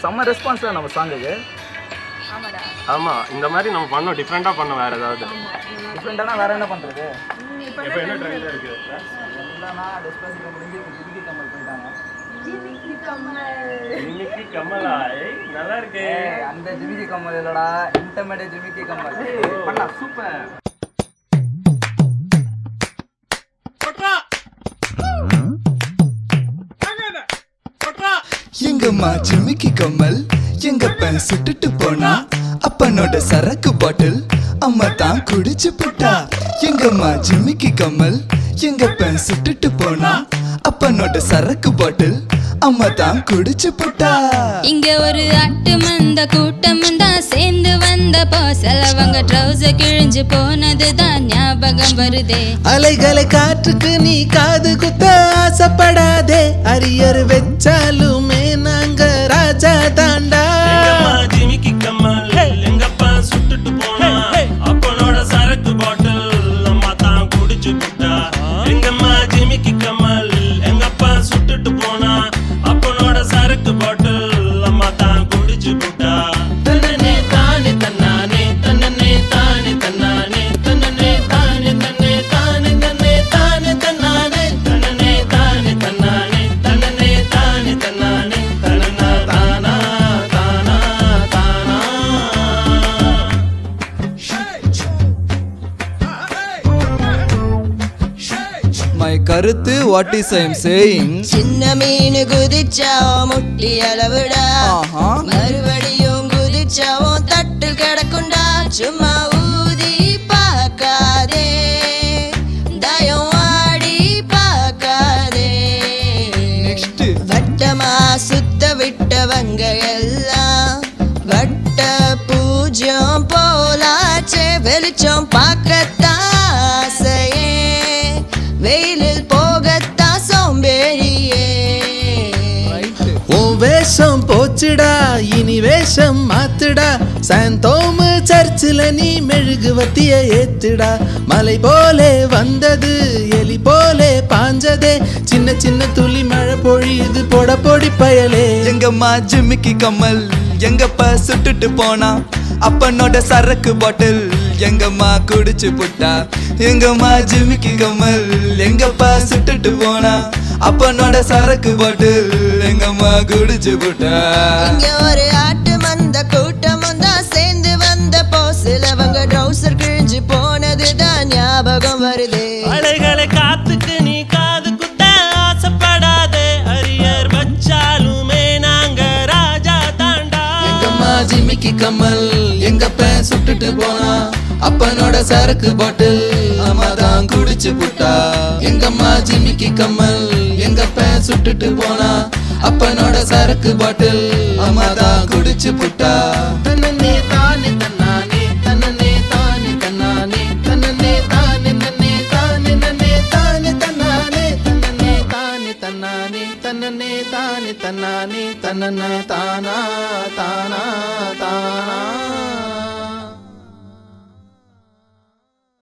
செம்ம ரெஸ்பான்ஸ் நம்ம சாங்குக்கு. ஆமா இந்த மாதிரி நம்ம பண்ணோம் டிஃப்ரெண்டா பண்ணோம் வேற ஏதாவது டிஃப்ரெண்டானா வேற என்ன பண்றது? இப்போ என்ன ட்ரெயின்ல இருக்கு இல்லனா டெஸ்பாசிட்டோ முடிஞ்சு ஜிமிக்கி கமல் போயிட்டாங்க. ஜிமிக்கி கமலா நல்லா இருக்கு. அந்த ஜிமிக்கி கமல் இல்லடா, இன்டர்மீடியட் ஜிமிக்கி கமல். பண்ணா சூப்பர். எங்கம்மா ஜிமிக்கி கம்மல் எங்க பெண் சுட்டுட்டு போனா அப்பனோட சரக்கு பாட்டில் அம்மா தான் குடிச்சு போட்டா. எங்கம்மா ஜிமிக்கி கம்மல் எங்க பெண் சுட்டுட்டு போனா அப்பனோட சரக்கு பாட்டில் அம்மா தான் குடிச்சு போட்டா. இங்க ஒரு ஆட்டு மந்த கூட்டம் தான் சேர்ந்து வந்தப்போ செலவங்க ட்ரௌசர் கிழிஞ்சு போனதுதான் ஞாபகம் வருதே. அலைகளை காற்றுக்கு நீ காது குத்த ஆசைப்படாதே, அரியர் வச்சாலுமே நாங்க ராஜா தாண்டா. ஜிமிக்கி கமல் எங்கப்பா சுட்டுட்டு போனா அப்பனோட சரக்கு பாட்டில் அம்மா தான் குடிச்சு போட்டா. எங்கம்மா ஜிமிக்கி கமல் எங்கப்பா சுட்டுட்டு போனா அப்பனோட சரக்கு பாட்டில் அம்மா தான் குடிச்சு போட்டா. தன்னே தானே தன்னானே தன்னே தானே தன்னானே தன்னே தானே தன்னே தானே தன்னே தானே தன்னானே தன்னே தானே தன்னானே தன்னே தானே தன்னானே தன்னா தானா தானா தானா. My கருத்து what is I am saying. சின்ன மீன் குதிச்சாவும் முட்டி அளவுடா, மறுபடியும் குதிச்சாவும் தட்டில் கிடக்குண்டா. சும்மா ஊதி பார்க்காதே, தயம் ஆடி பார்க்காதே. வட்டமா சுத்த விட்டவங்க எல்லாம் வட்ட பூஜ்யம் போலாச்சே. வெளிச்சம் பார்க்கத்தான் ஆசையே, வெயிலில் போகத்தான் சோம்பேறியே. உன் வேஷம் போச்சுடா இனி வேஷம் மாத்துடா. சாந்தோம் சர்ச்சில் நீ மெழுகுவத்திய ஏத்துடா. மலை போலே வந்தது எலி போலே பாஞ்சதே, சின்ன சின்ன துளி மழை பொழியுது போட பொடி பயலே. எங்கம்மா ஜிமிக்கி கம்மல் எங்கப்பா சுட்டுட்டு போனா அப்பனோட சரக்கு பாட்டில் எங்கம்மா குடிச்சு புட்டா. எங்கம்மா ஜிமிக்கி கம்மல் எங்கப்பா சுட்டுட்டு போனா அப்பனோட சரக்கு பாட்டில் எங்கம்மா குடிச்சு புட்டா. இங்க ஒரு ஆட்டு மந்த கூட்டமும் தான் சேர்ந்து வந்தப்போ சிலவங்க ட்ரௌசர் கிழிஞ்சு போனதுதான் ஞாபகம் வருதே. அலைகளை காத்துக்கு நீ காது குத்த ஆசைப்படாதே, அரியர் வச்சாலுமே நாங்க ராஜா தாண்டா. எங்கம்மா ஜிமிக்கி கம்மல் எங்கப்பா சுட்டுட்டு போனா அப்பனோட சரக்கு பாட்டில் அம்மா தான் குடிச்சு புட்டா. எங்கம்மா ஜிமிக்கி கம்மல் எங்கப்பா சுட்டுட்டு போனா அப்பனோட சரக்கு பாட்டில் அம்மா தான் குடிச்சு புட்டா. தன்னே தானே தன்னானே தன்னே தானே தன்னானே தன்னே தானே நன்னே தானே நன்னே தானே தன்னானே தன்னே தானே தன்னானே தன்னே தானே தன்னானே தன்னா தானா தானா தானா.